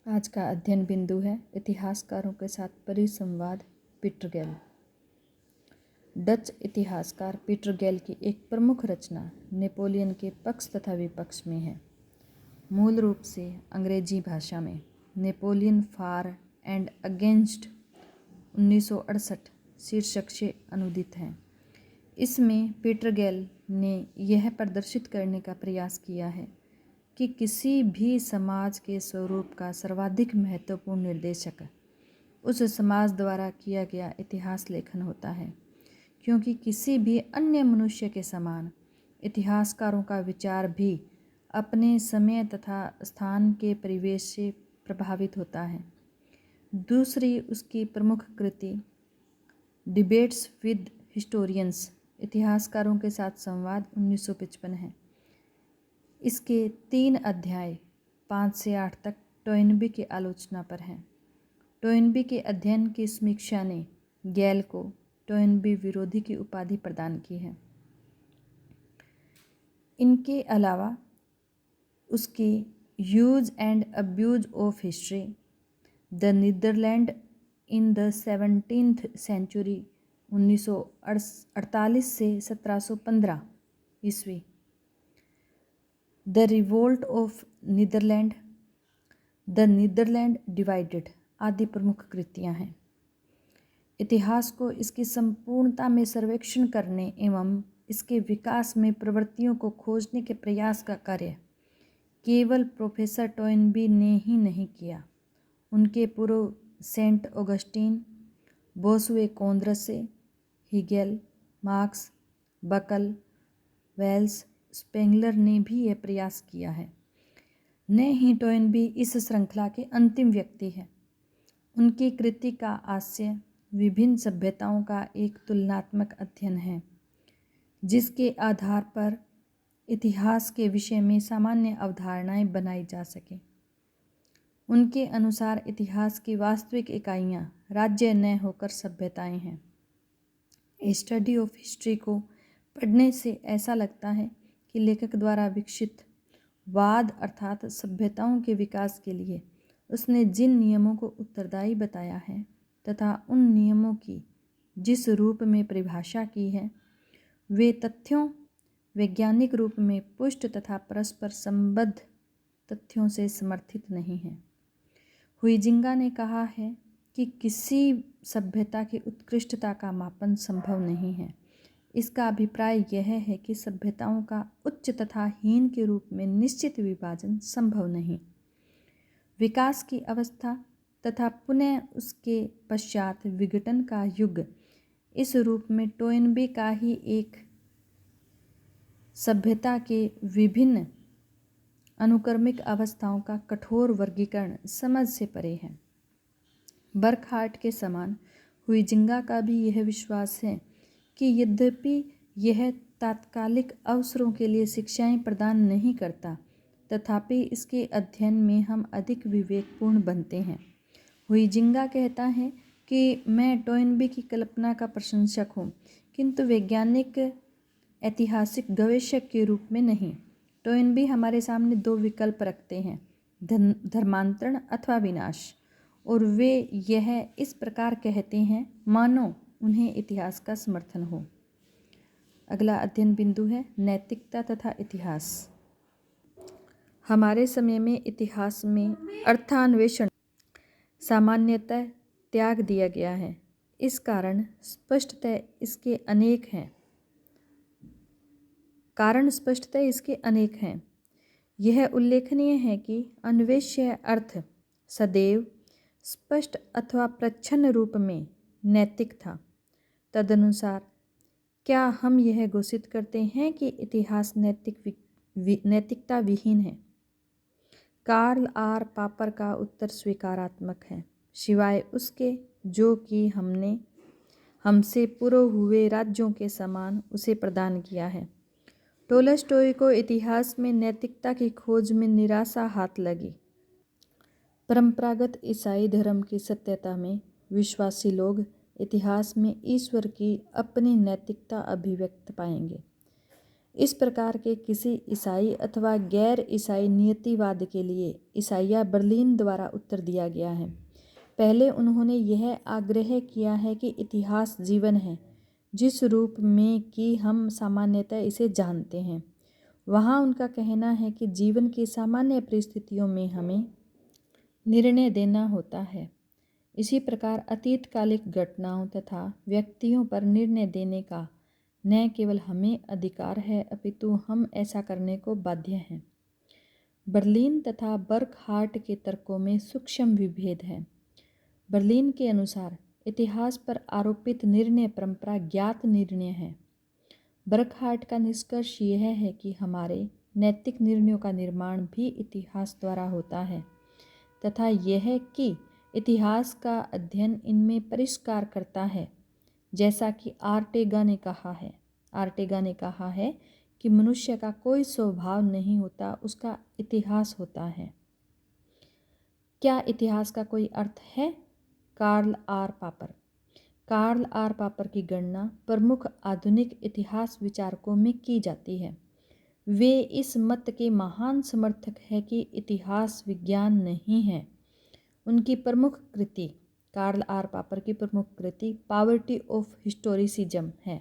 आज का अध्ययन बिंदु है इतिहासकारों के साथ परिसंवाद। पीटर गैल। डच इतिहासकार पीटर गैल की एक प्रमुख रचना नेपोलियन के पक्ष तथा विपक्ष में है। मूल रूप से अंग्रेजी भाषा में नेपोलियन फॉर एंड अगेंस्ट 1968 शीर्षक से अनुदित है। इसमें पीटर गैल ने यह प्रदर्शित करने का प्रयास किया है कि किसी भी समाज के स्वरूप का सर्वाधिक महत्वपूर्ण निर्देशक उस समाज द्वारा किया गया इतिहास लेखन होता है, क्योंकि किसी भी अन्य मनुष्य के समान इतिहासकारों का विचार भी अपने समय तथा स्थान के परिवेश से प्रभावित होता है। दूसरी उसकी प्रमुख कृति डिबेट्स विद हिस्टोरियंस इतिहासकारों के साथ संवाद 1955 है। इसके 3 अध्याय 5 से 8 तक टोयनबी की आलोचना पर हैं। टोयनबी के अध्ययन की समीक्षा ने गैल को टोयनबी विरोधी की उपाधि प्रदान की है। इनके अलावा उसकी use and abuse of history the Netherland in the 17th century 1948 से 1715 ईस्वी, the revolt of Netherland, the Netherland divided आदि प्रमुख कृतियाँ हैं। इतिहास को इसकी संपूर्णता में सर्वेक्षण करने एवं इसके विकास में प्रवृत्तियों को खोजने के प्रयास का कार्य केवल प्रोफेसर टोयनबी ने ही नहीं किया। उनके पूर्व Saint Augustine, Bossuet Condorcet, Hegel, Marx, Buckle, Wells, Spengler ने भी यह प्रयास किया है। न ही टोयनबी इस श्रृंखला के अंतिम व्यक्ति हैं। उनकी कृति का आशय विभिन्न सभ्यताओं का एक तुलनात्मक अध्ययन है, जिसके आधार पर इतिहास के विषय में सामान्य अवधारणाएं बनाई जा सकें। उनके अनुसार इतिहास की वास्तविक इकाइयां राज्य न होकर सभ्यताएं हैं। ए स्टडी ऑफ हिस्ट्री को पढ़ने से ऐसा लगता है कि लेखक द्वारा विकसित वाद अर्थात सभ्यताओं के विकास के लिए उसने जिन नियमों को उत्तरदायी बताया है तथा उन नियमों की जिस रूप में परिभाषा की है, वे तथ्यों वैज्ञानिक रूप में पुष्ट तथा परस्पर संबद्ध तथ्यों से समर्थित नहीं हैं। हुइजिंगा ने कहा है कि किसी सभ्यता की उत्कृष्टता का मापन संभव नहीं है। इसका अभिप्राय यह है कि सभ्यताओं का उच्च तथा हीन के रूप में निश्चित विभाजन संभव नहीं। विकास की अवस्था तथा पुनः उसके पश्चात विघटन का युग इस रूप में टोयनबी का ही एक सभ्यता के विभिन्न अनुक्रमिक अवस्थाओं का कठोर वर्गीकरण समझ से परे है। बर्कहार्ट के समान हुइजिंगा का भी यह विश्वास है कि यद्यपि यह तात्कालिक अवसरों के लिए शिक्षाएं प्रदान नहीं करता, तथापि इसके अध्ययन में हम अधिक विवेकपूर्ण बनते हैं। हुइजिंगा कहता है कि मैं टोयनबी की कल्पना का प्रशंसक हूँ, किंतु वैज्ञानिक ऐतिहासिक गवेषक के रूप में नहीं। टोयनबी हमारे सामने 2 विकल्प रखते हैं, धर्मांतरण अथवा विनाश, और वे यह इस प्रकार कहते हैं मानो उन्हें इतिहास का समर्थन हो। अगला अध्ययन बिंदु है नैतिकता तथा इतिहास। हमारे समय में इतिहास में अर्थान्वेषण सामान्यतः त्याग दिया गया है। इस कारण स्पष्टतः इसके अनेक हैं। यह उल्लेखनीय है कि अन्वेष्य अर्थ सदैव स्पष्ट अथवा प्रच्छन्न रूप में नैतिक था। तदनुसार क्या हम यह घोषित करते हैं कि इतिहास नैतिकता विहीन है? कार्ल आर पापर का उत्तर स्वीकारात्मक है, सिवाय उसके जो कि हमसे पूर्व हुए राज्यों के समान उसे प्रदान किया है। टोलस्टॉय को इतिहास में नैतिकता की खोज में निराशा हाथ लगी। परंपरागत ईसाई धर्म की सत्यता में विश्वासी लोग इतिहास में ईश्वर की अपनी नैतिकता अभिव्यक्त पाएंगे। इस प्रकार के किसी ईसाई अथवा गैर ईसाई नियतिवाद के लिए ईसाइया बर्लिन द्वारा उत्तर दिया गया है। पहले उन्होंने यह आग्रह किया है कि इतिहास जीवन है जिस रूप में कि हम सामान्यतः इसे जानते हैं। वहाँ उनका कहना है कि जीवन की सामान्य परिस्थितियों में हमें निर्णय देना होता है। इसी प्रकार अतीतकालिक घटनाओं तथा व्यक्तियों पर निर्णय देने का न केवल हमें अधिकार है अपितु हम ऐसा करने को बाध्य हैं। बर्लिन तथा बर्कहार्ट के तर्कों में सूक्ष्म विभेद है। बर्लिन के अनुसार इतिहास पर आरोपित निर्णय परंपरा ज्ञात निर्णय है। बर्कहार्ट का निष्कर्ष यह है कि हमारे नैतिक निर्णयों का निर्माण भी इतिहास द्वारा होता है तथा यह कि इतिहास का अध्ययन इनमें परिष्कार करता है। जैसा कि आर्टेगा ने कहा है कि मनुष्य का कोई स्वभाव नहीं होता, उसका इतिहास होता है। क्या इतिहास का कोई अर्थ है? कार्ल आर पापर की गणना प्रमुख आधुनिक इतिहास विचारकों में की जाती है। वे इस मत के महान समर्थक हैं कि इतिहास विज्ञान नहीं है। उनकी प्रमुख कृति कार्ल आर पापर की प्रमुख कृति पॉवर्टी ऑफ हिस्टोरिसिज्म है।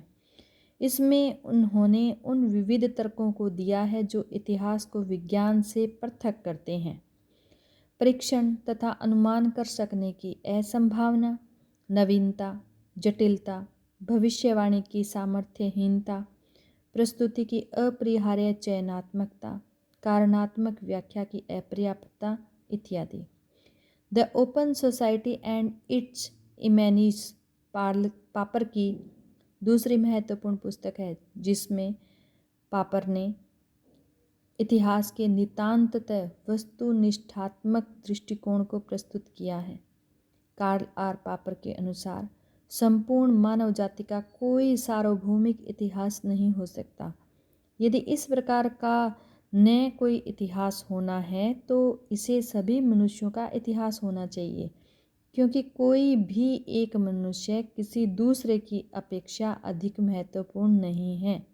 इसमें उन्होंने उन विविध तर्कों को दिया है जो इतिहास को विज्ञान से पृथक करते हैं। परीक्षण तथा अनुमान कर सकने की असंभावना, नवीनता, जटिलता, भविष्यवाणी की सामर्थ्यहीनता, प्रस्तुति की अपरिहार्य चयनात्मकता, कारणात्मक व्याख्या की अपर्याप्तता इत्यादि। The open society and its enemies Popper की दूसरी महत्वपूर्ण पुस्तक है जिसमें पापर ने इतिहास के नितांततः वस्तुनिष्ठात्मक दृष्टिकोण को प्रस्तुत किया है। कार्ल आर पापर के अनुसार संपूर्ण मानव जाति का कोई सार्वभौमिक इतिहास नहीं हो सकता। यदि इस प्रकार का न कोई इतिहास होना है तो इसे सभी मनुष्यों का इतिहास होना चाहिए, क्योंकि कोई भी एक मनुष्य किसी दूसरे की अपेक्षा अधिक महत्वपूर्ण नहीं है।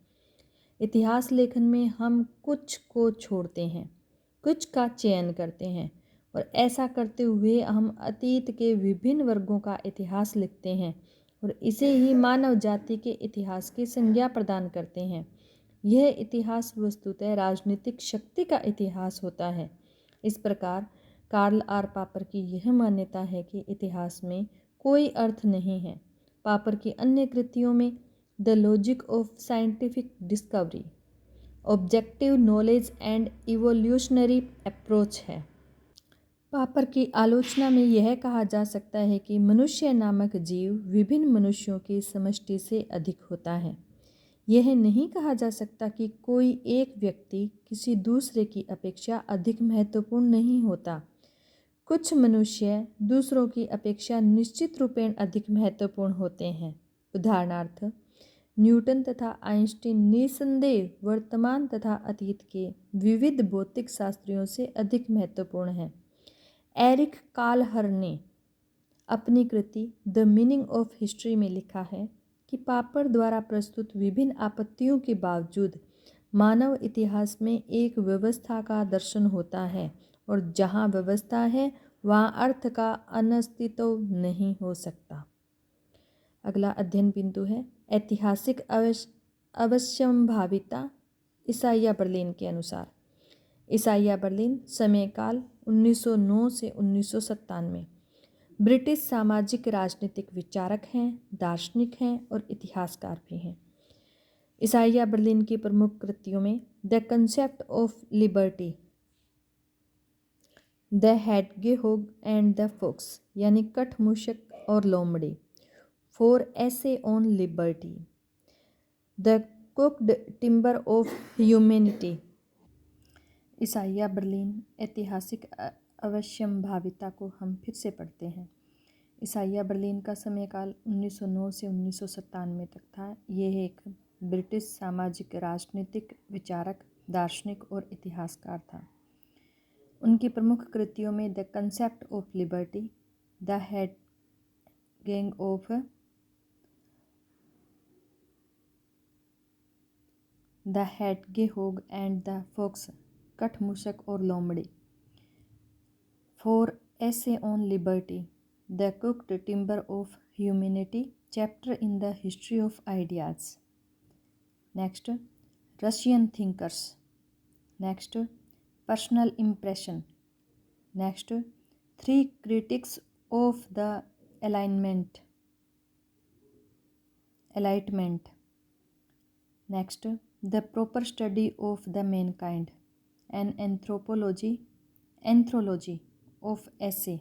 इतिहास लेखन में हम कुछ को छोड़ते हैं, कुछ का चयन करते हैं और ऐसा करते हुए हम अतीत के विभिन्न वर्गों का इतिहास लिखते हैं और इसे ही मानव जाति के इतिहास की संज्ञा प्रदान करते हैं। यह इतिहास वस्तुतः राजनीतिक शक्ति का इतिहास होता है। इस प्रकार कार्ल आर पापर की यह मान्यता है कि इतिहास में कोई अर्थ नहीं है। पापर की अन्य कृतियों में the logic of scientific discovery, objective knowledge and evolutionary approach है। पापर की आलोचना में यह कहा जा सकता है कि मनुष्य नामक जीव विभिन्न मनुष्यों की समष्टि से अधिक होता है। यह नहीं कहा जा सकता कि कोई एक व्यक्ति किसी दूसरे की अपेक्षा अधिक महत्वपूर्ण नहीं होता। कुछ मनुष्य दूसरों की अपेक्षा निश्चित रूपेण अधिक महत्वपूर्ण होते हैं। उदाहरणार्थ, न्यूटन तथा आइंस्टीन निसंदेह वर्तमान तथा अतीत के विविध भौतिक शास्त्रियों से अधिक महत्वपूर्ण हैं। एरिक कालहर ने अपनी कृति द मीनिंग ऑफ हिस्ट्री में लिखा है कि पापर द्वारा प्रस्तुत विभिन्न आपत्तियों के बावजूद मानव इतिहास में एक व्यवस्था का दर्शन होता है और जहाँ व्यवस्था है वहाँ अर्थ का अनस्तित्व नहीं हो सकता। अगला अध्ययन बिंदु है ऐतिहासिक अवश्यंभाविता ईसाइया बर्लिन के अनुसार। ईसाइया बर्लिन समयकाल 1909 से 1997, ब्रिटिश सामाजिक राजनीतिक विचारक हैं, दार्शनिक हैं और इतिहासकार भी हैं। ईसाइया बर्लिन की प्रमुख कृतियों में the concept of liberty, the hedgehog and the fox यानी कठ मूषक और लोमड़ी, four essay on liberty, the crooked timber of humanity. Isaiah Berlin ऐतिहासिक अवश्यंभाविता को हम फिर से पढ़ते हैं। ईसाइया बर्लिन का समयकाल 1909 से 1997 तक था। यह एक ब्रिटिश सामाजिक राजनीतिक विचारक, दार्शनिक और इतिहासकार था। उनकी प्रमुख कृतियों में the concept of liberty, the hedging of the hedgehog and the fox, कठ मूषक और लोमड़ी। Four essay on liberty, the crooked timber of humanity, chapter in the history of ideas. Next, Russian thinkers. Next, personal impression. Next, three critics of the alignment enlightenment. Next, the proper study of the mankind, an anthology of essay.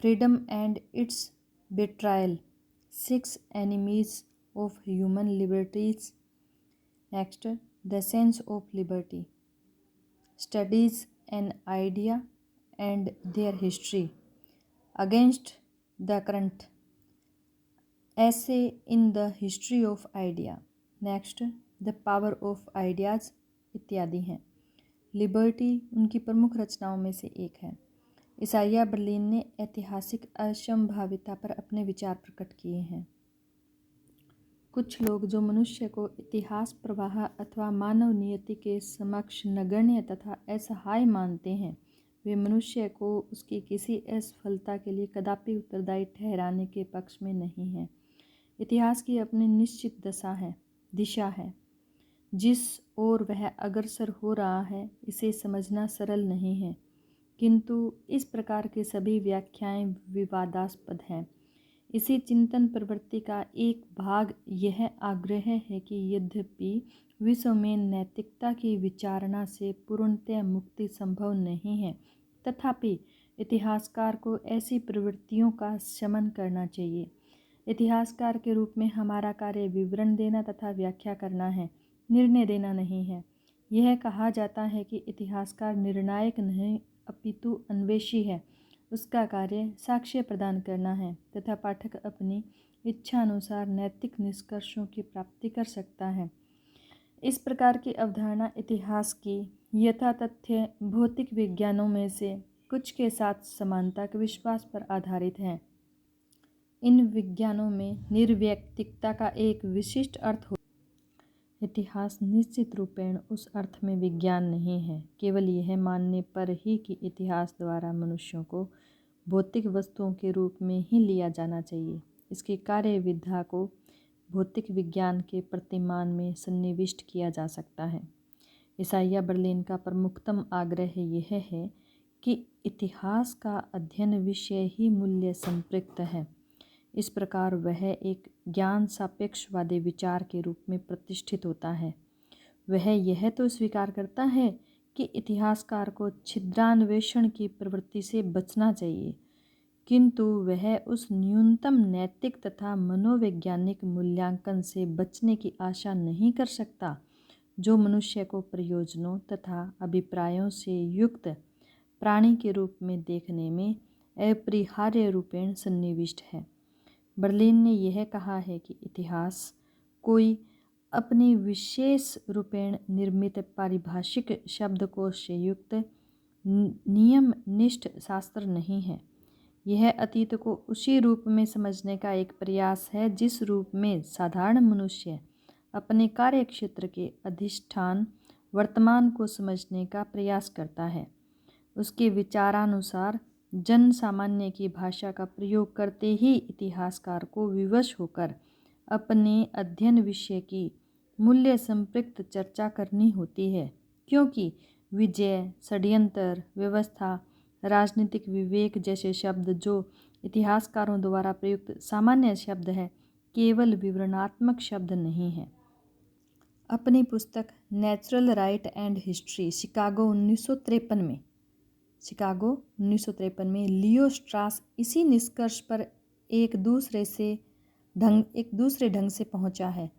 Freedom and its betrayal, six enemies of human liberties. Next, the sense of liberty, studies an idea and their history, against the current, essay in the history of idea. Next, the power of ideas इत्यादि हैं। Liberty उनकी प्रमुख रचनाओं में से एक है। इसाइया Berlin ने ऐतिहासिक असंभाविता पर अपने विचार प्रकट किए हैं। कुछ लोग जो मनुष्य को इतिहास प्रवाह अथवा मानव नियति के समक्ष नगण्य तथा असहाय मानते हैं, वे मनुष्य को उसकी किसी असफलता के लिए कदापि उत्तरदायी ठहराने के पक्ष में नहीं हैं। इतिहास की अपनी निश्चित दिशा है, जिस ओर वह अग्रसर हो रहा है, इसे समझना सरल नहीं है, किंतु इस प्रकार के सभी व्याख्याएं विवादास्पद हैं। इसी चिंतन प्रवृत्ति का एक भाग यह आग्रह है कि यद्यपि विश्व में नैतिकता की विचारणा से पूर्णतः मुक्ति संभव नहीं है, तथापि इतिहासकार को ऐसी प्रवृत्तियों का शमन करना चाहिए। इतिहासकार के रूप में हमारा कार्य विवरण देना तथा व्याख्या करना है, निर्णय देना नहीं है। यह कहा जाता है कि इतिहासकार निर्णायक नहीं अपितु अन्वेषी है। उसका कार्य साक्ष्य प्रदान करना है तथा पाठक अपनी इच्छा अनुसार नैतिक निष्कर्षों की प्राप्ति कर सकता है। इस प्रकार की अवधारणा इतिहास की यथातथ्य भौतिक विज्ञानों में से कुछ के साथ समानता के विश्वास पर आधारित है। इन विज्ञानों में निर्वैयक्तिकता का एक विशिष्ट अर्थ हो। इतिहास निश्चित रूपेण उस अर्थ में विज्ञान नहीं है, केवल यह मानने पर ही कि इतिहास द्वारा मनुष्यों को भौतिक वस्तुओं के रूप में ही लिया जाना चाहिए। इसकी कार्यविधा को भौतिक विज्ञान के प्रतिमान में सन्निविष्ट किया जा सकता है। इसाइया बर्लिन का प्रमुखतम आग्रह यह है कि इतिहास का अध्ययन विषय ही मूल्य संपृक्त है। इस प्रकार वह एक ज्ञान सापेक्षवादी विचार के रूप में प्रतिष्ठित होता है। वह यह तो स्वीकार करता है कि इतिहासकार को छिद्रान्वेषण की प्रवृत्ति से बचना चाहिए, किंतु वह उस न्यूनतम नैतिक तथा मनोवैज्ञानिक मूल्यांकन से बचने की आशा नहीं कर सकता जो मनुष्य को प्रयोजनों तथा अभिप्रायों से युक्त प्राणी के रूप में देखने में अपरिहार्य रूपेण सन्निविष्ट है। बर्लिन ने यह कहा है कि इतिहास कोई अपनी विशेष रूपेण निर्मित पारिभाषिक शब्दकोश से युक्त नियमनिष्ठ शास्त्र नहीं है। यह अतीत को उसी रूप में समझने का एक प्रयास है जिस रूप में साधारण मनुष्य अपने कार्यक्षेत्र के अधिष्ठान वर्तमान को समझने का प्रयास करता है। उसके विचारानुसार जन सामान्य की भाषा का प्रयोग करते ही इतिहासकार को विवश होकर अपने अध्ययन विषय की मूल्य संपृक्त चर्चा करनी होती है, क्योंकि विजय, षड्यंत्र, व्यवस्था, राजनीतिक विवेक जैसे शब्द जो इतिहासकारों द्वारा प्रयुक्त सामान्य शब्द है, केवल विवरणात्मक शब्द नहीं है। अपनी पुस्तक natural right and history Chicago 1953 में लियो स्ट्रास इसी निष्कर्ष पर एक दूसरे ढंग से पहुंचा है।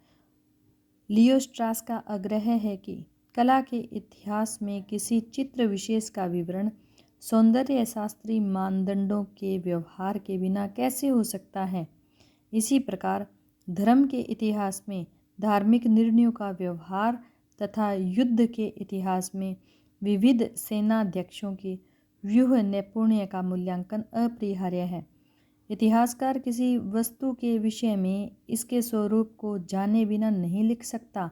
लियो स्ट्रास का आग्रह है कि कला के इतिहास में किसी चित्र विशेष का विवरण सौंदर्य शास्त्रीय मानदंडों के व्यवहार के बिना कैसे हो सकता है। इसी प्रकार धर्म के इतिहास में धार्मिक निर्णयों का व्यवहार तथा युद्ध के इतिहास में विविध सेनाध्यक्षों की व्यूह नैपुण्य का मूल्यांकन अपरिहार्य है। इतिहासकार किसी वस्तु के विषय में इसके स्वरूप को जाने बिना नहीं लिख सकता।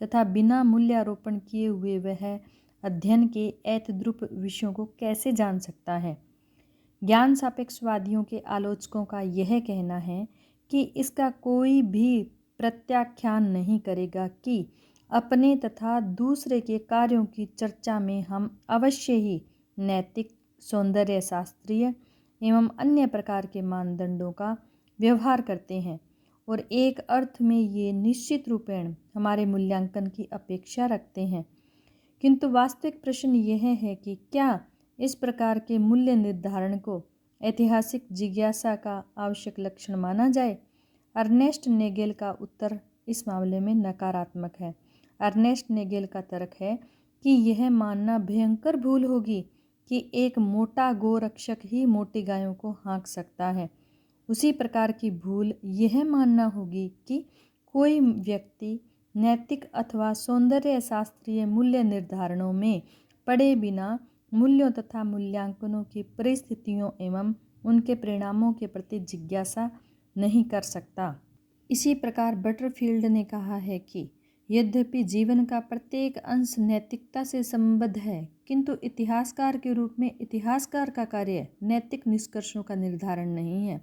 तथा बिना मूल्यारोपण किए हुए वह अध्ययन के ऐतद्रुप विषयों को कैसे जान सकता है। ज्ञान सापेक्षवादियों के आलोचकों का यह कहना है कि इसका कोई भी प्रत्याख्यान नहीं करेगा कि अपने तथा दूसरे के कार्यों की चर्चा में हम अवश्य ही नैतिक, सौंदर्य शास्त्रीय एवं अन्य प्रकार के मानदंडों का व्यवहार करते हैं और एक अर्थ में ये निश्चित रूपेण हमारे मूल्यांकन की अपेक्षा रखते हैं। किंतु वास्तविक प्रश्न यह है कि क्या इस प्रकार के मूल्य निर्धारण को ऐतिहासिक जिज्ञासा का आवश्यक लक्षण माना जाए। अर्नेस्ट नेगेल का उत्तर इस मामले में नकारात्मक है। अर्नेस्ट नेगेल का तर्क है कि यह मानना भयंकर भूल होगी कि एक मोटा गोरक्षक ही मोटी गायों को हाँक सकता है। उसी प्रकार की भूल यह मानना होगी कि कोई व्यक्ति नैतिक अथवा सौंदर्य शास्त्रीय मूल्य निर्धारणों में पड़े बिना मूल्यों तथा मूल्यांकनों की परिस्थितियों एवं उनके परिणामों के प्रति जिज्ञासा नहीं कर सकता। इसी प्रकार बटरफील्ड ने कहा है कि यद्यपि जीवन का प्रत्येक अंश नैतिकता से संबद्ध है, किंतु इतिहासकार के रूप में इतिहासकार का कार्य नैतिक निष्कर्षों का निर्धारण नहीं है।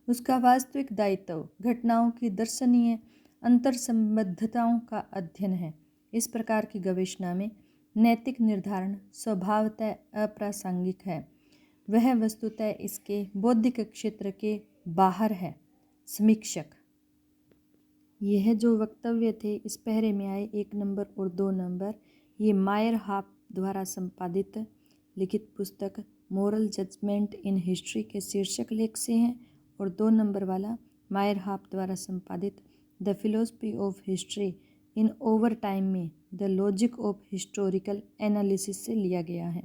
उसका वास्तविक दायित्व घटनाओं की दर्शनीय अंतर संबद्धताओं का अध्ययन है। इस प्रकार की गवेषणा में नैतिक निर्धारण स्वभावतः अप्रासंगिक है। वह वस्तुतः इसके बौद्धिक क्षेत्र के बाहर है। समीक्षक, यह जो वक्तव्य थे इस पहरे में आए 1 नंबर और 2 नंबर, ये मायर हाफ द्वारा संपादित लिखित पुस्तक मोरल जजमेंट इन हिस्ट्री के शीर्षक लेख से हैं और 2 नंबर वाला मायर हाफ द्वारा संपादित the philosophy of history in our time में the logic of historical analysis से लिया गया है।